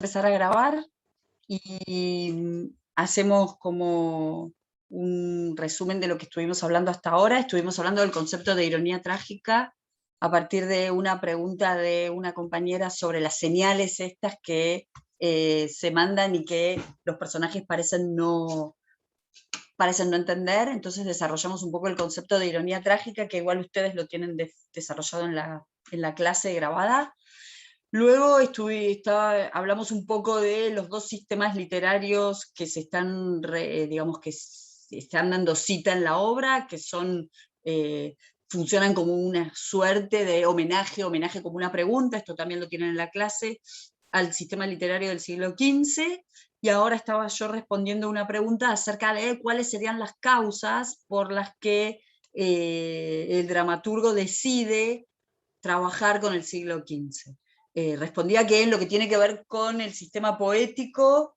empezar a grabar y hacemos como un resumen de lo que estuvimos hablando hasta ahora. Estuvimos hablando del concepto de ironía trágica a partir de una pregunta de una compañera sobre las señales estas que se mandan y que los personajes parecen no entender. Entonces desarrollamos un poco el concepto de ironía trágica, que igual ustedes lo tienen desarrollado en la clase grabada. Luego hablamos un poco de los dos sistemas literarios que se están, digamos, que se están dando cita en la obra, que son, funcionan como una suerte de homenaje como una pregunta, esto también lo tienen en la clase, al sistema literario del siglo XV, y ahora estaba yo respondiendo una pregunta acerca de cuáles serían las causas por las que el dramaturgo decide trabajar con el siglo XV. Respondía que en lo que tiene que ver con el sistema poético,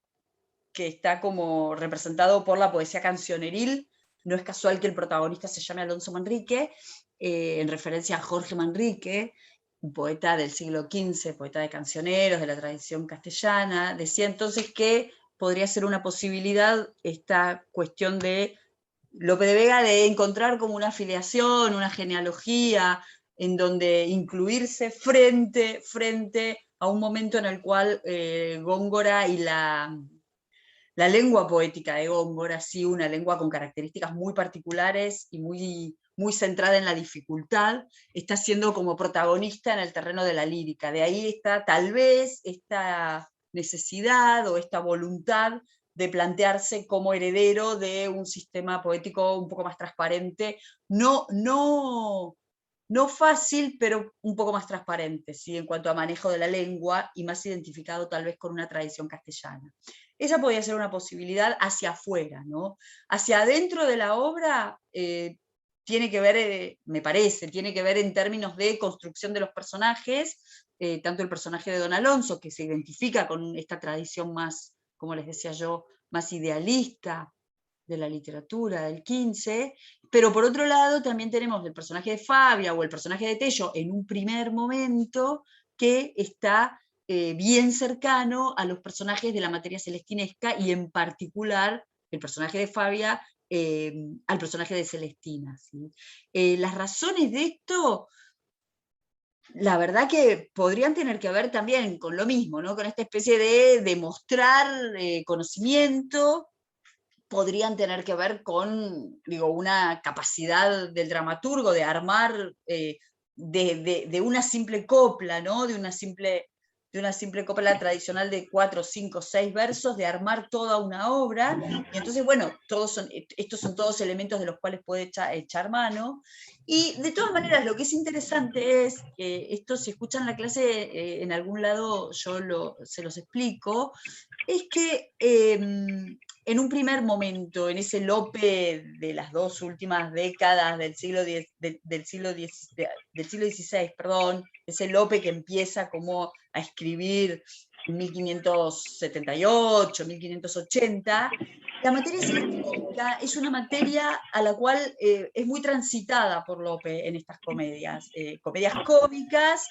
que está como representado por la poesía cancioneril, no es casual que el protagonista se llame Alonso Manrique, en referencia a Jorge Manrique, un poeta del siglo XV, poeta de cancioneros, de la tradición castellana. Decía entonces que podría ser una posibilidad esta cuestión de Lope de Vega de encontrar como una afiliación, una genealogía, en donde incluirse frente a un momento en el cual Góngora y la lengua poética de Góngora, sí, una lengua con características muy particulares y muy centrada en la dificultad, está siendo como protagonista en el terreno de la lírica. De ahí está tal vez esta necesidad o esta voluntad de plantearse como heredero de un sistema poético un poco más transparente, no fácil, pero un poco más transparente, ¿sí? En cuanto a manejo de la lengua y más identificado tal vez con una tradición castellana. Esa podría ser una posibilidad hacia afuera, ¿no? Hacia adentro de la obra tiene que ver, me parece, tiene que ver en términos de construcción de los personajes, tanto el personaje de Don Alonso, que se identifica con esta tradición más, como les decía yo, más idealista de la literatura del XV, pero por otro lado también tenemos el personaje de Fabia o el personaje de Tello en un primer momento que está bien cercano a los personajes de la materia celestinesca y en particular el personaje de Fabia al personaje de Celestina, ¿sí? Las razones de esto, la verdad que podrían tener que ver también con lo mismo, ¿no? Con esta especie de demostrar conocimiento, podrían tener que ver con, digo, una capacidad del dramaturgo de armar de una simple copla, ¿no? De una simple copla tradicional de 4, 5, 6 versos, de armar toda una obra, y entonces, bueno, estos son todos elementos de los cuales puede echar mano, y de todas maneras, lo que es interesante es, esto si escuchan la clase en algún lado, se los explico, es que en un primer momento, en ese Lope de las dos últimas décadas del siglo XVI, perdón, ese Lope que empieza como a escribir en 1578, 1580, la materia celestínica es una materia a la cual es muy transitada por Lope en estas comedias, comedias cómicas,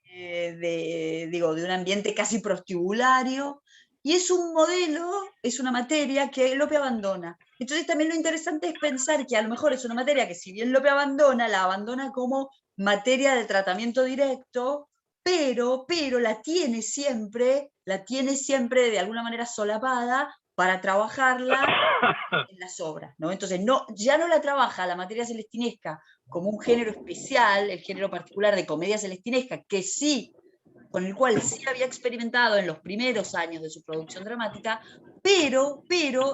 de un ambiente casi prostibulario, y es un modelo, es una materia que Lope abandona. Entonces también lo interesante es pensar que a lo mejor es una materia que si bien Lope abandona, la abandona como materia de tratamiento directo, pero la tiene siempre de alguna manera solapada para trabajarla en las obras, ¿no? Entonces ya no la trabaja la materia celestinesca como un género especial, el género particular de comedia celestinesca, que sí, con el cual sí había experimentado en los primeros años de su producción dramática, pero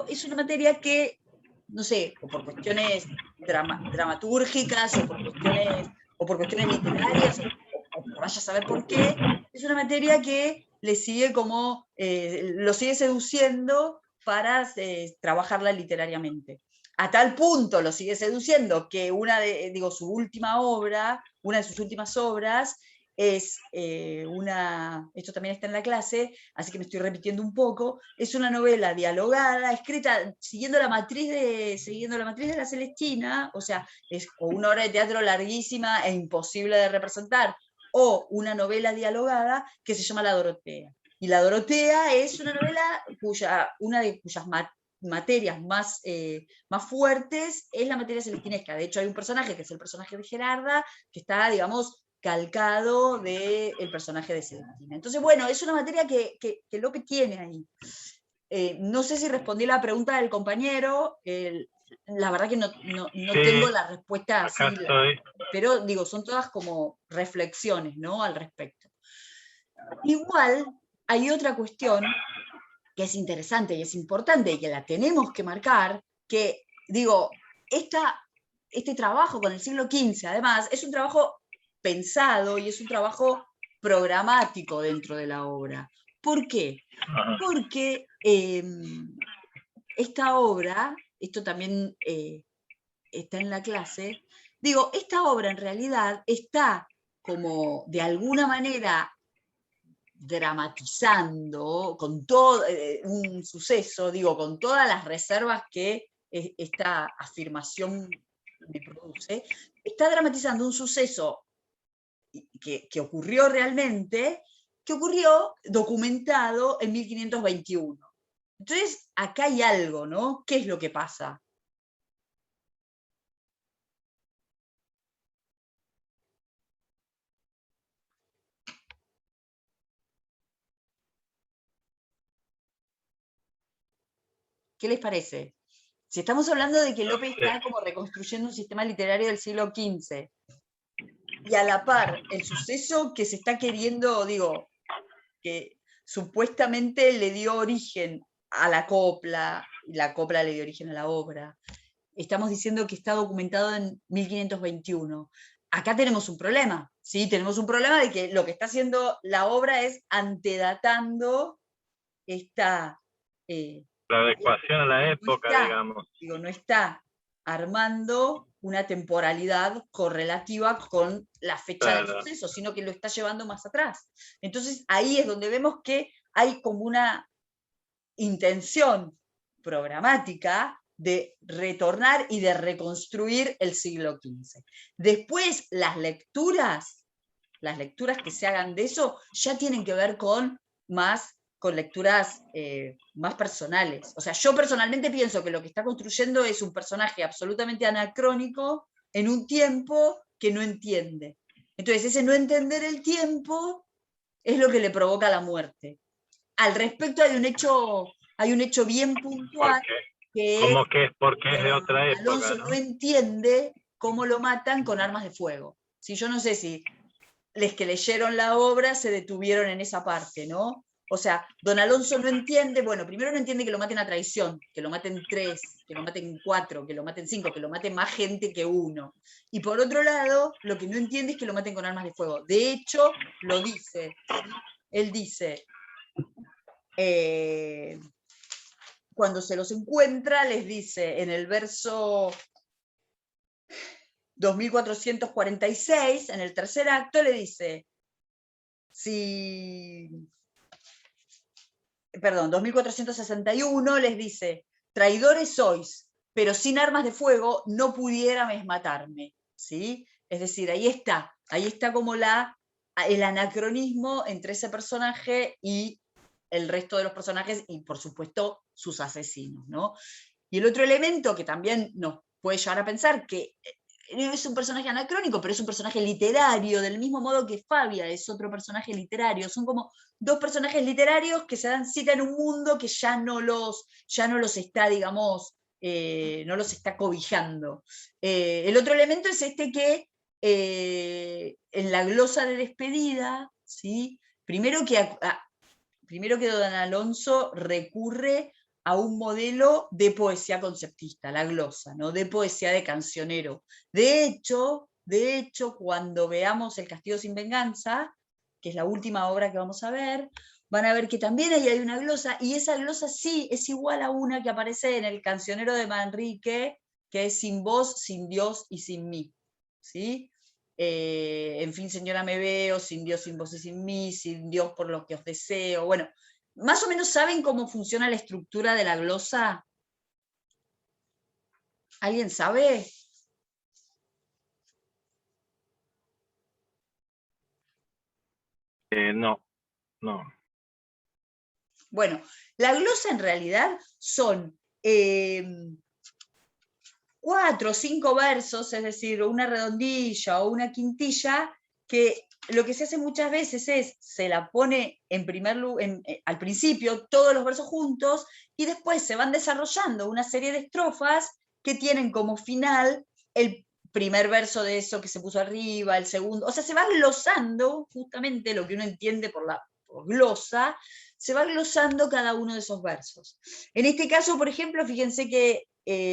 es una materia que, no sé, o por cuestiones dramatúrgicas, o por cuestiones literarias, o vaya a saber por qué, es una materia que le sigue como, lo sigue seduciendo para trabajarla literariamente. A tal punto lo sigue seduciendo que una de sus últimas obras es esto también está en la clase, así que me estoy repitiendo un poco, es una novela dialogada, escrita siguiendo la matriz de la Celestina, o sea, es o una obra de teatro larguísima e imposible de representar, o una novela dialogada que se llama La Dorotea. Y La Dorotea es una novela una de cuyas materias más, más fuertes es la materia celestinesca. De hecho, hay un personaje, que es el personaje de Gerarda, que está, digamos, calcado del personaje de Celestina. Entonces, bueno, es una materia que Lope tiene ahí. No sé si respondí la pregunta del compañero, la verdad que no Sí, tengo la respuesta así, acá estoy. pero digo, son todas como reflexiones, ¿no? Al respecto. Igual hay otra cuestión que es interesante y es importante y que la tenemos que marcar, que digo, este trabajo con el siglo XV, además, es un trabajo pensado y es un trabajo programático dentro de la obra. ¿Por qué? Ajá. Porque esta obra, esto también está en la clase, digo, esta obra en realidad está como de alguna manera dramatizando con todo un suceso, digo, con todas las reservas que esta afirmación me produce, está dramatizando un suceso que ocurrió realmente, que ocurrió documentado en 1521. Entonces, acá hay algo, ¿no? ¿Qué es lo que pasa? ¿Qué les parece? Si estamos hablando de que Lope está como reconstruyendo un sistema literario del siglo XV, y a la par el suceso que se está queriendo, digo, que supuestamente le dio origen a la copla, y la copla le dio origen a la obra. Estamos diciendo que está documentado en 1521. Acá tenemos un problema, ¿sí? Tenemos un problema de que lo que está haciendo la obra es antedatando esta... La adecuación a la no época, está, digamos. digo, no está armando una temporalidad correlativa con la fecha del Claro. suceso, sino que lo está llevando más atrás. Entonces ahí es donde vemos que hay como una intención programática de retornar y de reconstruir el siglo XV. Después las lecturas que se hagan de eso ya tienen que ver con lecturas más personales. O sea, yo personalmente pienso que lo que está construyendo es un personaje absolutamente anacrónico en un tiempo que no entiende. Entonces, ese no entender el tiempo es lo que le provoca la muerte. Al respecto hay un hecho bien puntual, que es ¿Cómo que es? Porque que es de don otra época, Alonso ¿no? no entiende cómo lo matan con armas de fuego. Si yo no sé si les que leyeron la obra se detuvieron en esa parte, ¿no? O sea, don Alonso no entiende, bueno, primero no entiende que lo maten a traición, que lo maten 3, que lo maten 4, que lo maten 5, que lo maten más gente que uno. Y por otro lado, lo que no entiende es que lo maten con armas de fuego. De hecho, lo dice, ¿sí? Él dice, eh, cuando se los encuentra, les dice en el verso 2446, en el tercer acto, le dice, si, perdón, 2461 les dice, traidores sois, pero sin armas de fuego no pudierais matarme, ¿sí? Es decir, ahí está como el anacronismo entre ese personaje y el resto de los personajes y, por supuesto, sus asesinos, ¿no? Y el otro elemento que también nos puede llevar a pensar que es un personaje anacrónico, pero es un personaje literario, del mismo modo que Fabia es otro personaje literario. Son como dos personajes literarios que se dan cita en un mundo que ya no los está, digamos, no los está cobijando. El otro elemento es este que en la glosa de despedida, ¿sí? Primero que don Alonso recurre a un modelo de poesía conceptista, la glosa, ¿no? De poesía de cancionero. De hecho, cuando veamos El castigo sin venganza, que es la última obra que vamos a ver, van a ver que también ahí hay una glosa, y esa glosa sí es igual a una que aparece en el cancionero de Manrique, que es sin vos, sin Dios y sin mí. ¿Sí? En fin, señora, me veo, sin Dios, sin vos y sin mí, sin Dios por lo que os deseo. Bueno, más o menos saben cómo funciona la estructura de la glosa. ¿Alguien sabe? No, no. Bueno, la glosa en realidad son 4 o 5 versos, es decir, una redondilla o una quintilla, que lo que se hace muchas veces es, se la pone en primer lugar, al principio, todos los versos juntos, y después se van desarrollando una serie de estrofas que tienen como final el primer verso de eso que se puso arriba, el segundo, o sea, se va glosando justamente lo que uno entiende por glosa, se va glosando cada uno de esos versos. En este caso, por ejemplo, fíjense que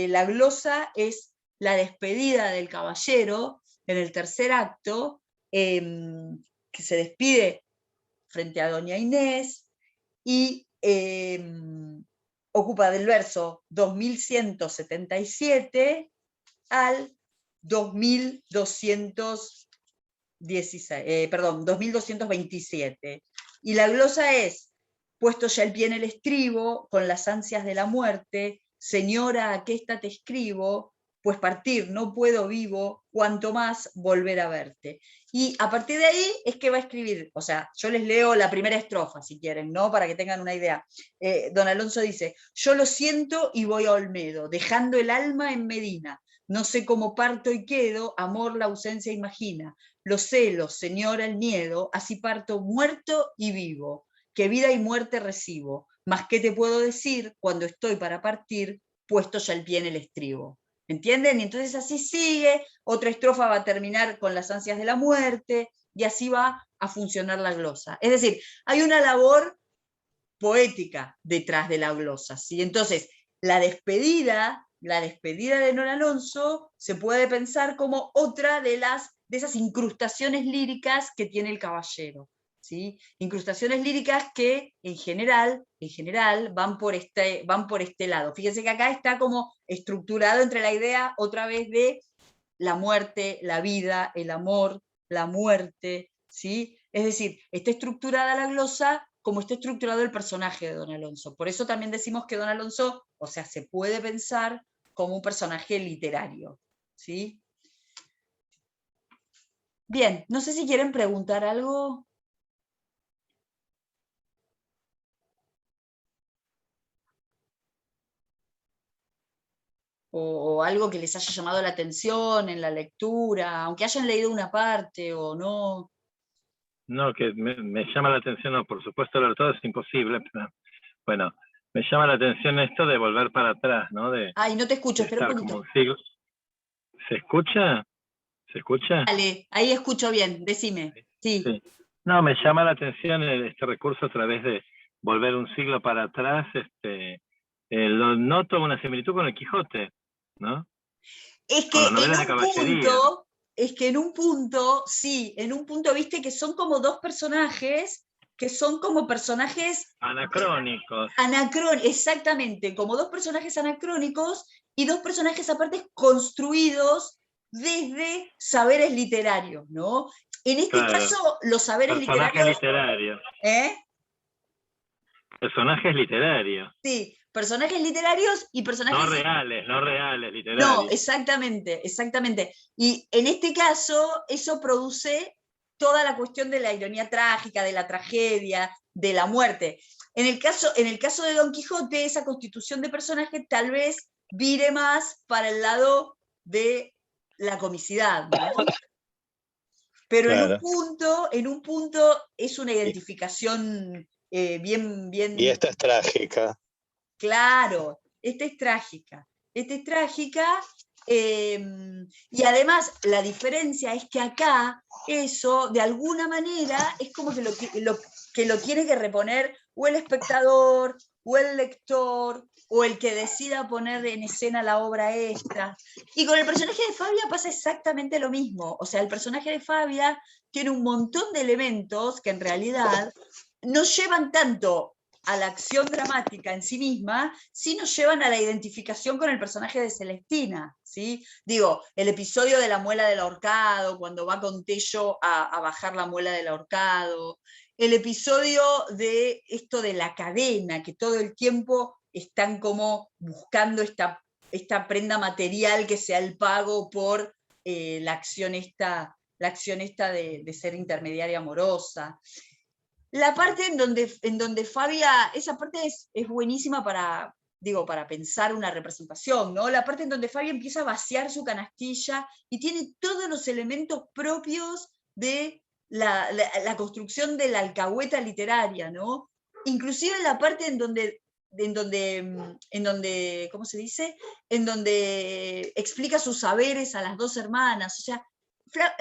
la glosa es la despedida del caballero en el tercer acto, que se despide frente a doña Inés y ocupa del verso 2177 al 2227. Y la glosa es: puesto ya el pie en el estribo, con las ansias de la muerte, señora, ¿a qué esta te escribo? Pues partir no puedo vivo, cuanto más volver a verte. Y a partir de ahí es que va a escribir, o sea, yo les leo la primera estrofa, si quieren, ¿no? Para que tengan una idea. Don Alonso dice: yo lo siento y voy a Olmedo, dejando el alma en Medina. No sé cómo parto y quedo, amor la ausencia imagina. Los celos, señora, el miedo, así parto muerto y vivo, que vida y muerte recibo. Mas qué te puedo decir cuando estoy para partir, puesto ya el pie en el estribo. ¿Entienden? Y entonces así sigue, otra estrofa va a terminar con las ansias de la muerte, y así va a funcionar la glosa. Es decir, hay una labor poética detrás de la glosa, ¿sí? Entonces, la despedida de Don Alonso se puede pensar como otra de esas incrustaciones líricas que tiene el caballero, ¿sí? Incrustaciones líricas que en general van por este lado. Fíjense que acá está como estructurado entre la idea otra vez de la muerte, la vida, el amor, la muerte, ¿sí? Es decir, está estructurada la glosa como está estructurado el personaje de Don Alonso. Por eso también decimos que Don Alonso, o sea, se puede pensar como un personaje literario, ¿sí? Bien, no sé si quieren preguntar algo. O algo que les haya llamado la atención en la lectura, aunque hayan leído una parte o no. No, que me llama la atención, no, por supuesto, leer todo es imposible, pero bueno, me llama la atención esto de volver para atrás, ¿no? Ay, no te escucho, De espera un estar poquito. como un siglo. ¿Se escucha? ¿Se escucha? Dale, ahí escucho bien, decime. Sí. Sí. No, me llama la atención este recurso a través de volver un siglo para atrás. Lo noto una similitud con el Quijote, ¿no? Es Con que las novelas de caballería. en un punto, sí, en un punto, viste que son como dos personajes, que son como personajes Anacrónicos. exactamente, como dos personajes anacrónicos y dos personajes aparte construidos desde saberes literarios, ¿no? En este Claro. caso, los saberes Personajes literarios, literarios. ¿eh? Personajes literarios. Sí, personajes literarios y personajes... No reales, No, literarios. exactamente, exactamente. Y en este caso, eso produce toda la cuestión de la ironía trágica, de la tragedia, de la muerte. En el caso de Don Quijote, esa constitución de personaje tal vez vire más para el lado de la comicidad, ¿no? Pero Claro. en un punto es una Y, identificación bien, y bien esta es trágica. claro. Esta es trágica. Esta es trágica. Y además la diferencia es que acá eso de alguna manera es como que lo tiene que reponer o el espectador o el lector o el que decida poner en escena la obra esta. Y con el personaje de Fabia pasa exactamente lo mismo. O sea, el personaje de Fabia tiene un montón de elementos que en realidad no llevan tanto a la acción dramática en sí misma, sí nos llevan a la identificación con el personaje de Celestina, ¿sí? Digo, el episodio de la muela del ahorcado, cuando va con Tello a bajar la muela del ahorcado, el episodio de esto de la cadena, que todo el tiempo están como buscando esta prenda material que sea el pago por la acción esta de ser intermediaria amorosa. La parte en donde Fabia, esa parte es buenísima para, digo, para pensar una representación, ¿no? La parte en donde Fabia empieza a vaciar su canastilla y tiene todos los elementos propios de la construcción de la alcahueta literaria, ¿no? Inclusive la parte en donde, ¿cómo se dice? En donde explica sus saberes a las dos hermanas, o sea,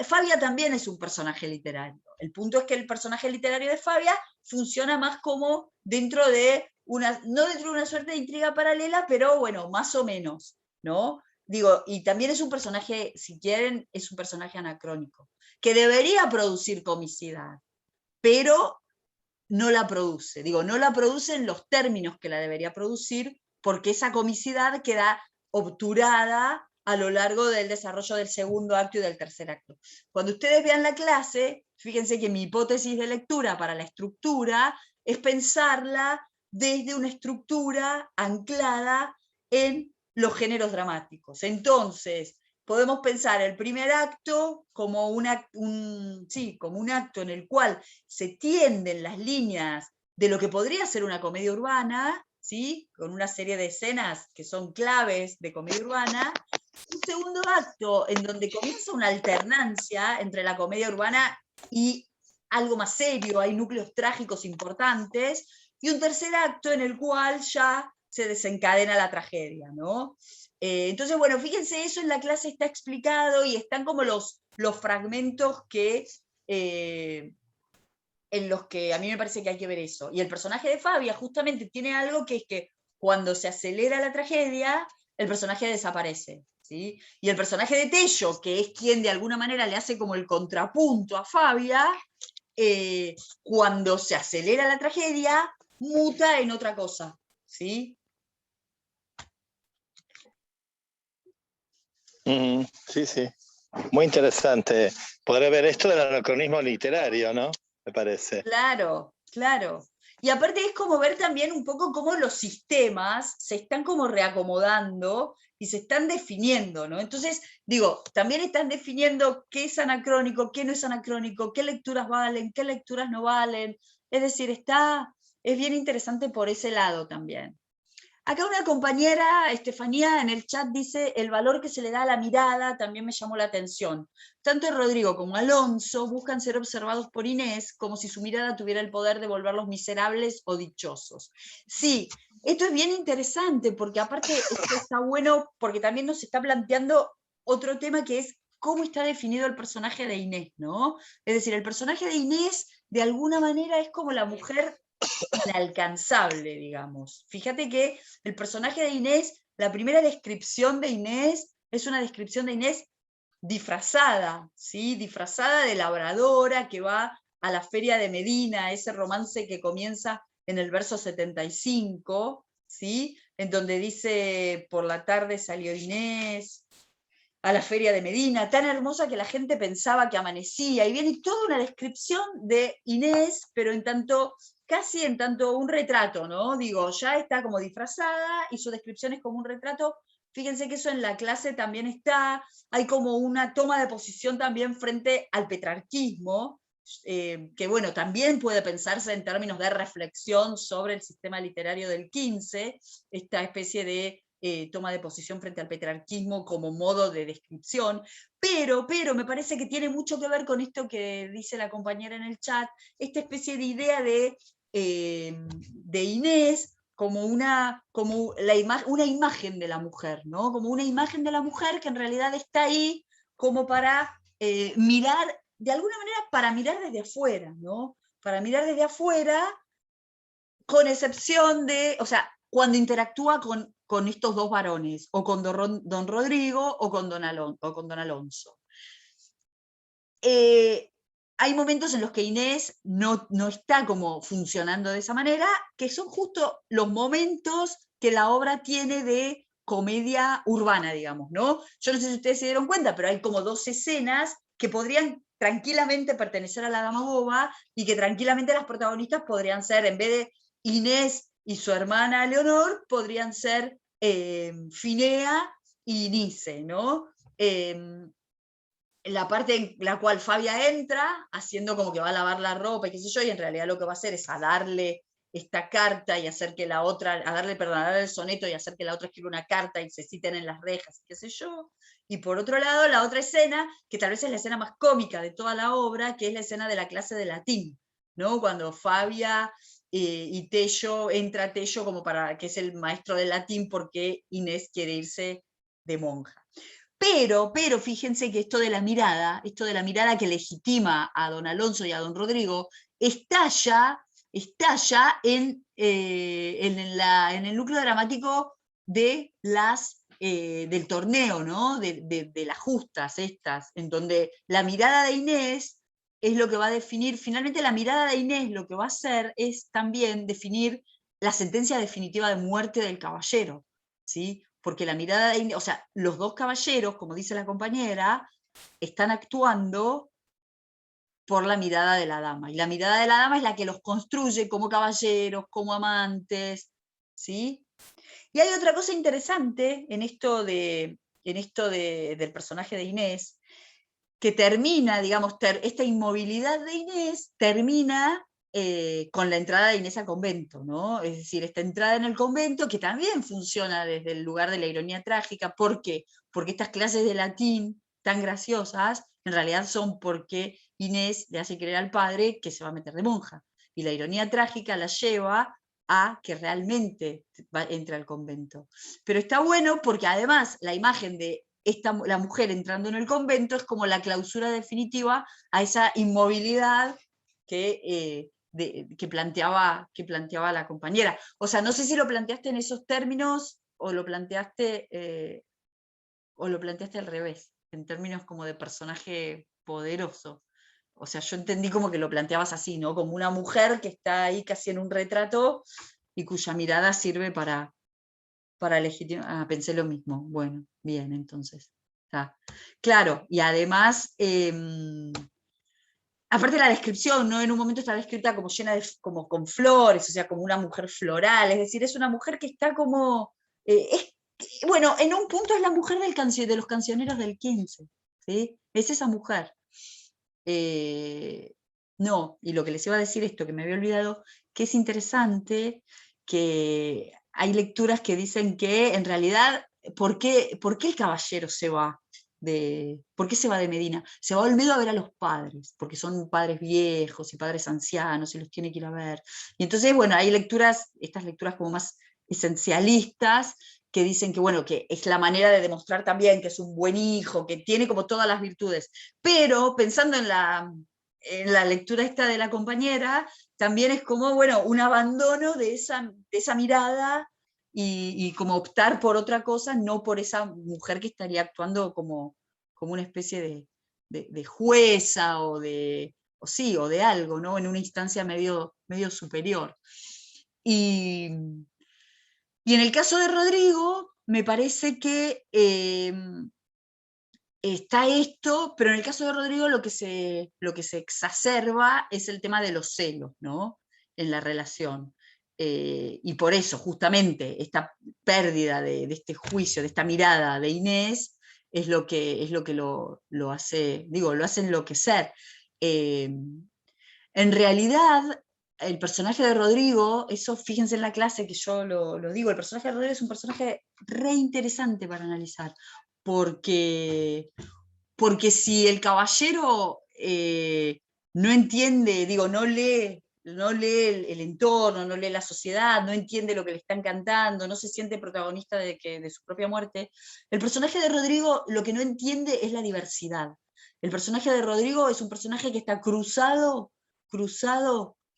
Fabia también es un personaje literario. El punto es que el personaje literario de Fabia funciona más como dentro de una, no dentro de una suerte de intriga paralela, pero bueno, más o menos, ¿no? Digo, y también es un personaje, si quieren, es un personaje anacrónico, que debería producir comicidad, pero no la produce. Digo, no la produce en los términos que la debería producir, porque esa comicidad queda obturada a lo largo del desarrollo del segundo acto y del tercer acto. Cuando ustedes vean la clase, fíjense que mi hipótesis de lectura para la estructura es pensarla desde una estructura anclada en los géneros dramáticos. Entonces, podemos pensar el primer acto como un acto en el cual se tienden las líneas de lo que podría ser una comedia urbana, ¿sí? Con una serie de escenas que son claves de comedia urbana. Un segundo acto en donde comienza una alternancia entre la comedia urbana y algo más serio, hay núcleos trágicos importantes, y un tercer acto en el cual ya se desencadena la tragedia, ¿no? Entonces, bueno, fíjense, eso en la clase está explicado y están como los fragmentos que, en los que a mí me parece que hay que ver eso. Y el personaje de Fabia justamente tiene algo que es que cuando se acelera la tragedia, el personaje desaparece. ¿Sí? Y el personaje de Tello, que es quien de alguna manera le hace como el contrapunto a Fabia, cuando se acelera la tragedia, muta en otra cosa. ¿Sí? Sí, sí. Muy interesante poder ver esto del anacronismo literario, ¿no? Me parece. Claro, claro. Y aparte es como ver también un poco cómo los sistemas se están como reacomodando y se están definiendo, ¿no? Entonces, digo, también están definiendo qué es anacrónico, qué no es anacrónico, qué lecturas valen, qué lecturas no valen. Es decir, es bien interesante por ese lado también. Acá una compañera, Estefanía, en el chat dice, el valor que se le da a la mirada también me llamó la atención. Tanto Rodrigo como Alonso buscan ser observados por Inés como si su mirada tuviera el poder de volverlos miserables o dichosos. Sí, esto es bien interesante porque aparte esto está bueno porque también nos está planteando otro tema que es cómo está definido el personaje de Inés, ¿no? Es decir, el personaje de Inés de alguna manera es como la mujer inalcanzable, digamos. Fíjate que el personaje de Inés, la primera descripción de Inés es una descripción de Inés disfrazada, ¿sí? Disfrazada de labradora que va a la feria de Medina, ese romance que comienza en el verso 75, ¿sí? En donde dice, por la tarde salió Inés a la feria de Medina, tan hermosa que la gente pensaba que amanecía, y viene toda una descripción de Inés, pero en tanto, casi en tanto un retrato, ¿no? Digo, ya está como disfrazada y su descripción es como un retrato. Fíjense que eso en la clase también está, hay como una toma de posición también frente al petrarquismo, que bueno, también puede pensarse en términos de reflexión sobre el sistema literario del 15, esta especie de toma de posición frente al petrarquismo como modo de descripción, pero me parece que tiene mucho que ver con esto que dice la compañera en el chat, esta especie de idea de Inés como una imagen de la mujer, ¿no? Como una imagen de la mujer que en realidad está ahí como para mirar, de alguna manera para mirar desde afuera, ¿no? Para mirar desde afuera, con excepción de, o sea, cuando interactúa con estos dos varones, o con don Rodrigo o con don Alonso. Hay momentos en los que Inés no está como funcionando de esa manera, que son justo los momentos que la obra tiene de comedia urbana, digamos, ¿no? Yo no sé si ustedes se dieron cuenta, pero hay como dos escenas que podrían tranquilamente pertenecer a la Dama Boba y que tranquilamente las protagonistas podrían ser, en vez de Inés y su hermana Leonor, podrían ser Finea y Nice, ¿no? la parte en la cual Fabia entra, haciendo como que va a lavar la ropa y qué sé yo, y en realidad lo que va a hacer es a darle esta carta y hacer que la otra, a darle el soneto y hacer que la otra escriba una carta y se citen en las rejas, qué sé yo. Y por otro lado, la otra escena, que tal vez es la escena más cómica de toda la obra, que es la escena de la clase de latín, ¿no? Cuando Fabia y Tello, entra Tello como para, que es el maestro de latín, porque Inés quiere irse de monja. Pero fíjense que esto de la mirada que legitima a don Alonso y a don Rodrigo, estalla en el núcleo dramático de del torneo, ¿no? de las justas estas, en donde la mirada de Inés es lo que va a definir, finalmente la mirada de Inés lo que va a hacer es también definir la sentencia definitiva de muerte del caballero, ¿sí? Porque la mirada de Inés, o sea, los dos caballeros, como dice la compañera, están actuando por la mirada de la dama, y la mirada de la dama es la que los construye como caballeros, como amantes, ¿sí? Y hay otra cosa interesante en esto del personaje de Inés, que termina, digamos, esta inmovilidad de Inés termina con la entrada de Inés al convento, ¿no? Es decir, esta entrada en el convento que también funciona desde el lugar de la ironía trágica. ¿Por qué? Porque estas clases de latín tan graciosas, en realidad son porque Inés le hace creer al padre que se va a meter de monja. Y la ironía trágica la lleva a que realmente entre al convento. Pero está bueno porque además la imagen de la mujer entrando en el convento es como la clausura definitiva a esa inmovilidad que planteaba la compañera. O sea, no sé si lo planteaste en esos términos o lo planteaste al revés, en términos como de personaje poderoso. O sea, yo entendí como que lo planteabas así, ¿no? Como una mujer que está ahí casi en un retrato y cuya mirada sirve para legitimar. Ah, pensé lo mismo. Bueno, bien, entonces. Está. Claro, y además, aparte la descripción, ¿no? En un momento está descrita como llena como con flores, o sea, como una mujer floral, es decir, es una mujer que está como, bueno, en un punto es la mujer de los cancioneros del 15, ¿sí? Es esa mujer. No, y lo que les iba a decir esto, que me había olvidado, que es interesante, que hay lecturas que dicen que en realidad, ¿por qué el caballero se va? ¿Por qué se va de Medina? Se va a Olmedo a ver a los padres, porque son padres viejos y padres ancianos y los tiene que ir a ver. Y entonces, bueno, hay estas lecturas como más esencialistas, que dicen que, bueno, que es la manera de demostrar también que es un buen hijo, que tiene como todas las virtudes. Pero pensando en la lectura esta de la compañera, también es como, bueno, un abandono de esa mirada y como optar por otra cosa, no por esa mujer que estaría actuando como una especie de jueza o de algo, ¿no? En una instancia medio superior. Y en el caso de Rodrigo, me parece que está esto, pero en el caso de Rodrigo lo que se exacerba es el tema de los celos, ¿no? En la relación. Y por eso, justamente, esta pérdida de este juicio, de esta mirada de Inés, es lo que lo hace, lo hace enloquecer. En realidad, el personaje de Rodrigo, eso fíjense en la clase que yo lo digo, el personaje de Rodrigo es un personaje re interesante para analizar, porque si el caballero no entiende, no lee el entorno, no lee la sociedad, no entiende lo que le están cantando, no se siente protagonista de su propia muerte, el personaje de Rodrigo lo que no entiende es la diversidad. El personaje de Rodrigo es un personaje que está cruzado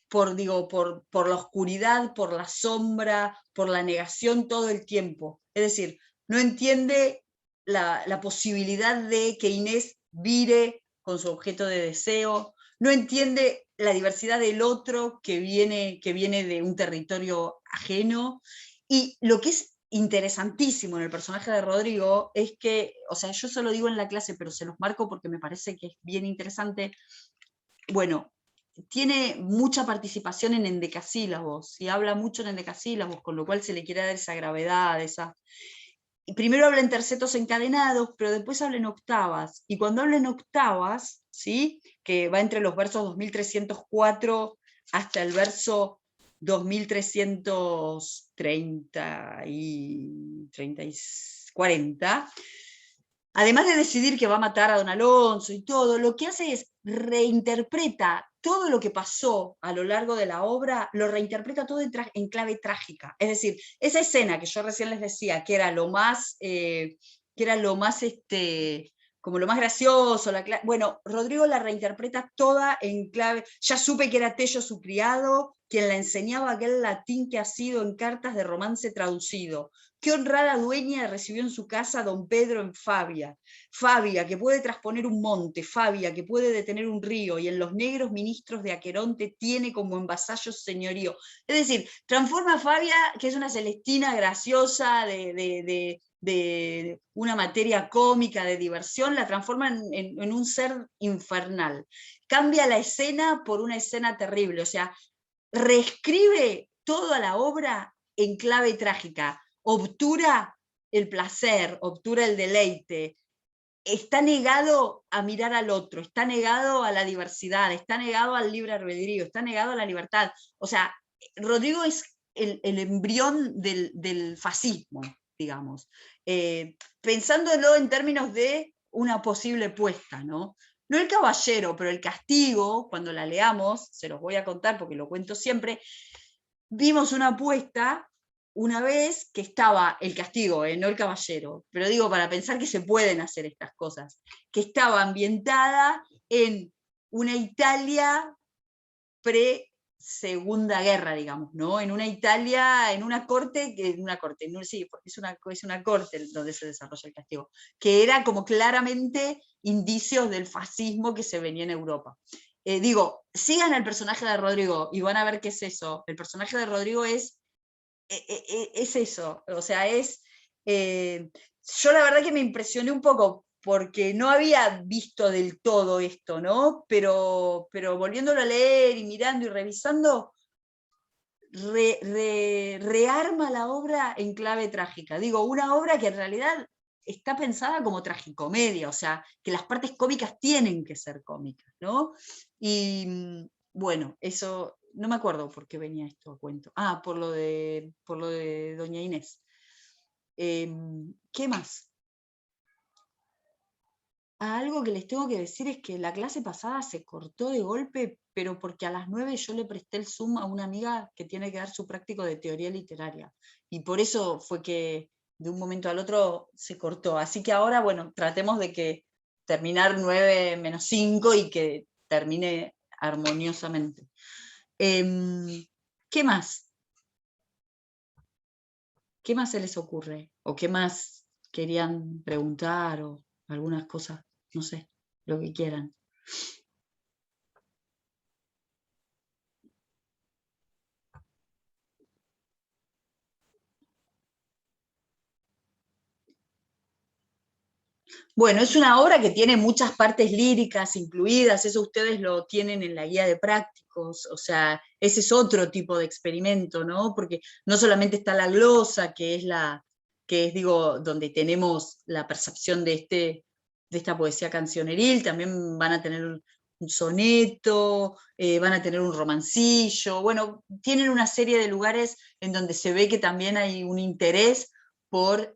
por la oscuridad, por la sombra, por la negación todo el tiempo. Es decir, no entiende la posibilidad de que Inés vire con su objeto de deseo, no entiende la diversidad del otro que viene de un territorio ajeno, y lo que es interesantísimo en el personaje de Rodrigo es que, o sea, yo se lo digo en la clase, pero se los marco porque me parece que es bien interesante. Bueno, tiene mucha participación en endecasílabos, y habla mucho en endecasílabos, con lo cual se le quiere dar esa gravedad, y primero habla en tercetos encadenados, pero después habla en octavas. Y cuando habla en octavas, ¿sí? Que va entre los versos 2304 hasta el verso 2330 y 40, además de decidir que va a matar a don Alonso y todo, lo que hace es reinterpreta todo lo que pasó a lo largo de la obra, lo reinterpreta todo en clave trágica. Es decir, esa escena que yo recién les decía, que era lo más, como lo más gracioso, bueno, Rodrigo la reinterpreta toda en clave. Ya supe que era Tello su criado, quien la enseñaba aquel latín que ha sido en cartas de romance traducido. Qué honrada dueña recibió en su casa don Pedro en Fabia. Fabia, que puede trasponer un monte, Fabia, que puede detener un río, y en los negros ministros de Aqueronte tiene como en vasallos señorío. Es decir, transforma a Fabia, que es una celestina graciosa de una materia cómica, de diversión, la transforma en un ser infernal. Cambia la escena por una escena terrible, o sea, reescribe toda la obra en clave trágica, obtura el placer, obtura el deleite, está negado a mirar al otro, está negado a la diversidad, está negado al libre albedrío, está negado a la libertad. O sea, Rodrigo es el embrión del fascismo, digamos. Pensándolo en términos de una posible puesta, ¿no? No el caballero, pero el castigo, cuando la leamos, se los voy a contar porque lo cuento siempre, vimos una apuesta una vez que estaba el castigo, no el caballero, pero digo para pensar que se pueden hacer estas cosas, que estaba ambientada en una Italia pre-segunda guerra, digamos, ¿no? En una Italia, en una corte, sí, porque es una corte donde se desarrolla el castigo, que era como claramente indicios del fascismo que se venía en Europa. Digo, sigan al personaje de Rodrigo y van a ver qué es eso. El personaje de Rodrigo es eso, o sea, yo la verdad que me impresioné un poco porque no había visto del todo esto, ¿no? Pero volviéndolo a leer y mirando y revisando, rearma la obra en clave trágica. Digo, una obra que en realidad está pensada como tragicomedia, o sea, que las partes cómicas tienen que ser cómicas, ¿no? Y bueno, eso, no me acuerdo por qué venía esto a cuento. Ah, por lo de doña Inés. ¿Qué más? Algo que les tengo que decir es que la clase pasada se cortó de golpe, pero porque a las 9 yo le presté el Zoom a una amiga que tiene que dar su práctico de teoría literaria. Y por eso fue que de un momento al otro se cortó. Así que ahora, bueno, tratemos de que terminar 9 menos 5 y que termine armoniosamente. ¿Qué más? ¿Qué más se les ocurre? ¿O qué más querían preguntar o algunas cosas? No sé, lo que quieran. Bueno, es una obra que tiene muchas partes líricas incluidas, eso ustedes lo tienen en la guía de prácticos, o sea, ese es otro tipo de experimento, ¿no? Porque no solamente está la glosa, digo, donde tenemos la percepción de esta poesía cancioneril, también van a tener un soneto, van a tener un romancillo, bueno, tienen una serie de lugares en donde se ve que también hay un interés por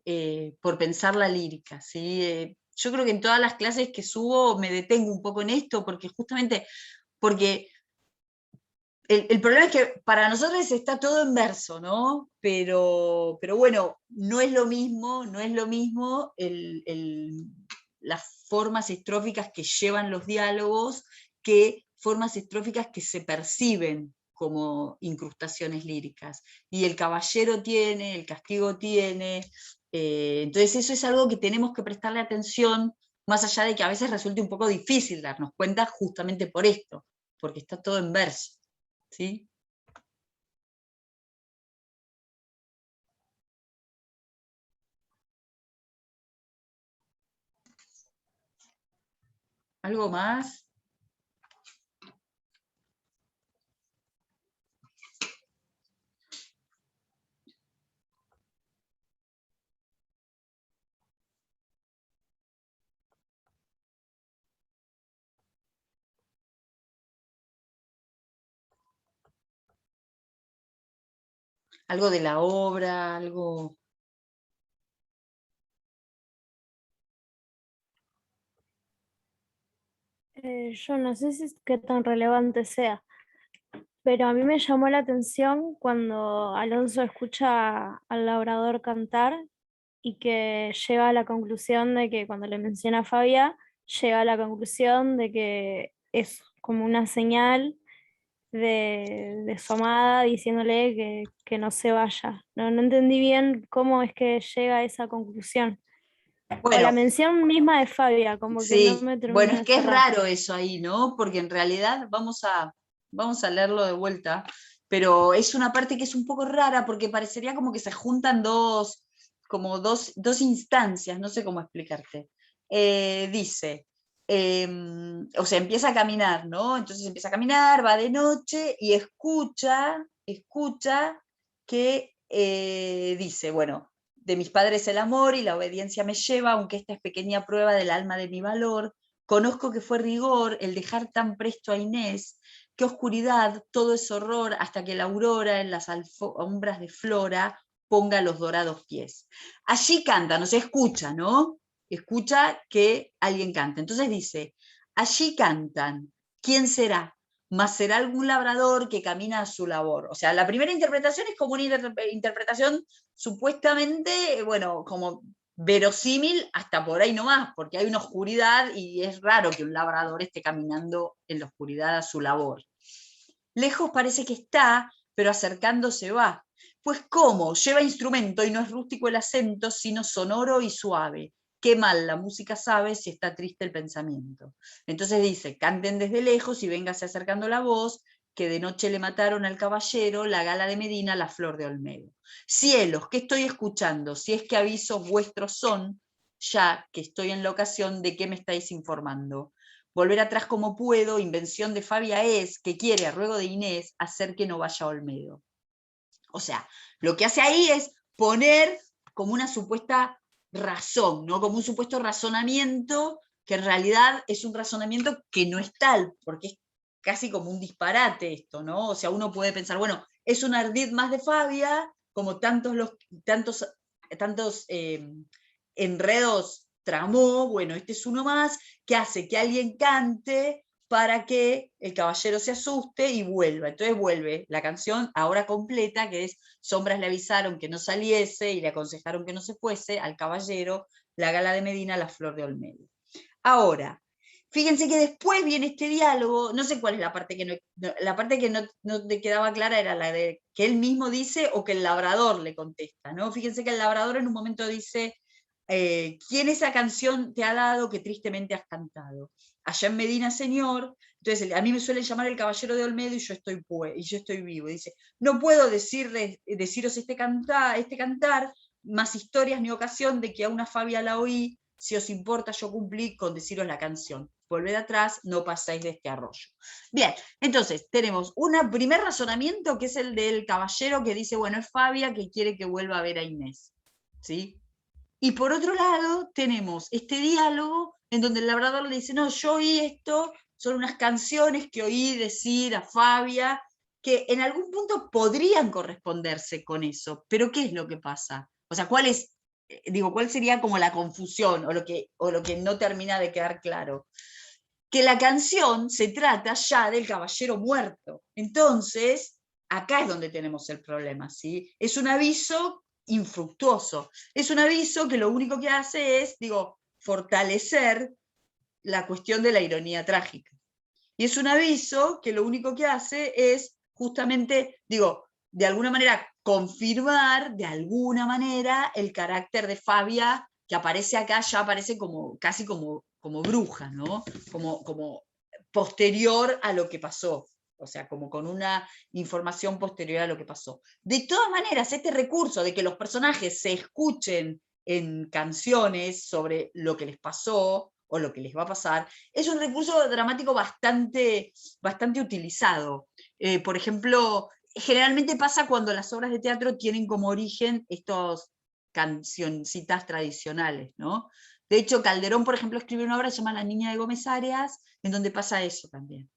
pensar la lírica, ¿sí? Yo creo que en todas las clases que subo me detengo un poco en esto, porque justamente, porque el problema es que para nosotros está todo en verso, ¿no? Pero bueno, no es lo mismo, las formas estróficas que llevan los diálogos que formas estróficas que se perciben como incrustaciones líricas. Y el caballero tiene, el castigo tiene, entonces eso es algo que tenemos que prestarle atención, más allá de que a veces resulte un poco difícil darnos cuenta justamente por esto, porque está todo en verso. ¿Sí? ¿Algo más? algo de la obra, algo... Yo no sé si qué tan relevante sea, pero a mí me llamó la atención cuando Alonso escucha al labrador cantar y que llega a la conclusión de que cuando le menciona a Fabia, llega a la conclusión de que es como una señal de su amada diciéndole que no se vaya. No, no entendí bien cómo es que llega a esa conclusión. O la Bueno, mención misma de Fabia, como que no sí, me bueno, terminó es de que es cerrar. raro eso ahí, ¿no? Porque en realidad vamos a leerlo de vuelta, pero es una parte que es un poco rara porque parecería como que se juntan dos instancias, no sé cómo explicarte. Dice, o sea, empieza a caminar, ¿no? Entonces empieza a caminar, va de noche y escucha que dice, bueno, de mis padres el amor y la obediencia me lleva, aunque esta es pequeña prueba del alma de mi valor. Conozco que fue rigor el dejar tan presto a Inés, qué oscuridad, todo es horror, hasta que la aurora en las alfombras de Flora ponga los dorados pies. Allí canta, no se escucha, ¿no? Escucha que alguien canta. Entonces dice, allí cantan, ¿quién será? Mas será algún labrador que camina a su labor. O sea, la primera interpretación es como una interpretación supuestamente, bueno, como verosímil hasta por ahí nomás, porque hay una oscuridad y es raro que un labrador esté caminando en la oscuridad a su labor. Lejos parece que está, pero acercándose va. Pues cómo, lleva instrumento y no es rústico el acento, sino sonoro y suave. Qué mal la música sabe si está triste el pensamiento. Entonces dice, canten desde lejos y véngase acercando la voz, que de noche le mataron al caballero, la gala de Medina, la flor de Olmedo. Cielos, ¿qué estoy escuchando? Si es que avisos vuestros son, ya que estoy en la ocasión, ¿de qué me estáis informando? Volver atrás como puedo, invención de Fabia es, que quiere, a ruego de Inés, hacer que no vaya a Olmedo. O sea, lo que hace ahí es poner como una supuesta razón, ¿no? Como un supuesto razonamiento, que en realidad es un razonamiento que no es tal, porque es casi como un disparate esto, ¿no? O sea, uno puede pensar, bueno, es un ardid más de Fabia, como tantos enredos tramó, bueno, este es uno más, que hace que alguien cante para que el caballero se asuste y vuelva. Entonces vuelve la canción ahora completa, que es sombras le avisaron que no saliese y le aconsejaron que no se fuese al caballero, la gala de Medina, la flor de Olmedo. Ahora, fíjense que después viene este diálogo, no sé cuál es la parte que no te quedaba clara, era la de que él mismo dice o que el labrador le contesta, ¿no? Fíjense que el labrador en un momento dice, ¿quién esa canción te ha dado que tristemente has cantado? Allá en Medina, señor. Entonces, a mí me suelen llamar el caballero de Olmedo y yo estoy vivo. Y dice, no puedo deciros este cantar, más historias ni ocasión de que a una Fabia la oí, si os importa yo cumplí con deciros la canción. Volved atrás, no pasáis de este arroyo. Bien, entonces tenemos un primer razonamiento que es el del caballero que dice, bueno, es Fabia que quiere que vuelva a ver a Inés. ¿Sí? Y por otro lado, tenemos este diálogo en donde el labrador le dice, no, yo oí esto, son unas canciones que oí decir a Fabia, que en algún punto podrían corresponderse con eso, pero ¿qué es lo que pasa? O sea, ¿cuál sería como la confusión o lo que no termina de quedar claro? Que la canción se trata ya del caballero muerto. Entonces, acá es donde tenemos el problema, ¿sí? Es un aviso infructuoso. Es un aviso que lo único que hace es, fortalecer la cuestión de la ironía trágica. Y es un aviso que lo único que hace es justamente, de alguna manera confirmar, de alguna manera, el carácter de Fabia que aparece acá, ya aparece casi como bruja, ¿no? Como posterior a lo que pasó. O sea, como con una información posterior a lo que pasó. De todas maneras, este recurso de que los personajes se escuchen en canciones sobre lo que les pasó o lo que les va a pasar, es un recurso dramático bastante utilizado. Por ejemplo, generalmente pasa cuando las obras de teatro tienen como origen estos cancioncitas tradicionales, ¿no? De hecho, Calderón, por ejemplo, escribió una obra que se llama La Niña de Gómez Arias, en donde pasa eso también.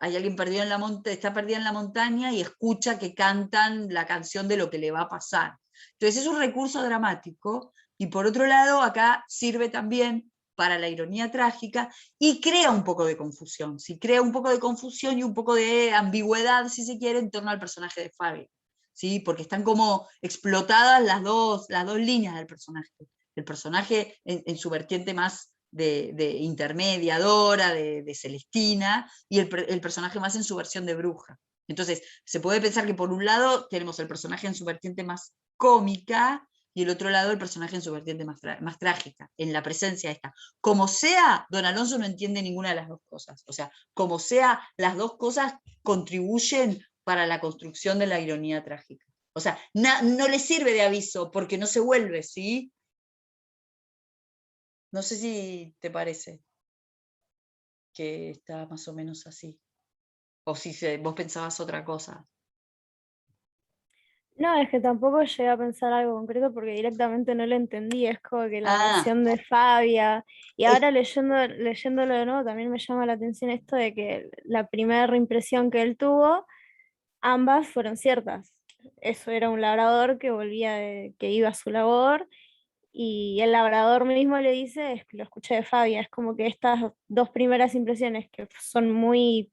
hay alguien perdido en la está perdida en la montaña y escucha que cantan la canción de lo que le va a pasar. Entonces es un recurso dramático, y por otro lado acá sirve también para la ironía trágica y crea un poco de confusión, ¿sí? Crea un poco de confusión y un poco de ambigüedad, si se quiere, en torno al personaje de Fabio, ¿sí? Porque están como explotadas las dos líneas del personaje. El personaje en su vertiente más de intermediadora, de Celestina, y el personaje más en su versión de bruja. Entonces, se puede pensar que por un lado tenemos el personaje en su vertiente más cómica, y el otro lado el personaje en su vertiente más trágica, en la presencia esta. Como sea, don Alonso no entiende ninguna de las dos cosas. O sea, como sea, las dos cosas contribuyen para la construcción de la ironía trágica. O sea, no le sirve de aviso, porque no se vuelve, ¿sí? No sé si te parece que está más o menos así. O si vos pensabas otra cosa. No, es que tampoco llegué a pensar algo concreto porque directamente no lo entendí. Es como que la Ah, versión de Fabia. Y es, ahora leyéndolo de nuevo, también me llama la atención esto de que la primera impresión que él tuvo, ambas fueron ciertas. Eso era un labrador que volvía que iba a su labor, y el labrador mismo le dice, es que lo escuché de Fabia. Es como que estas dos primeras impresiones que son muy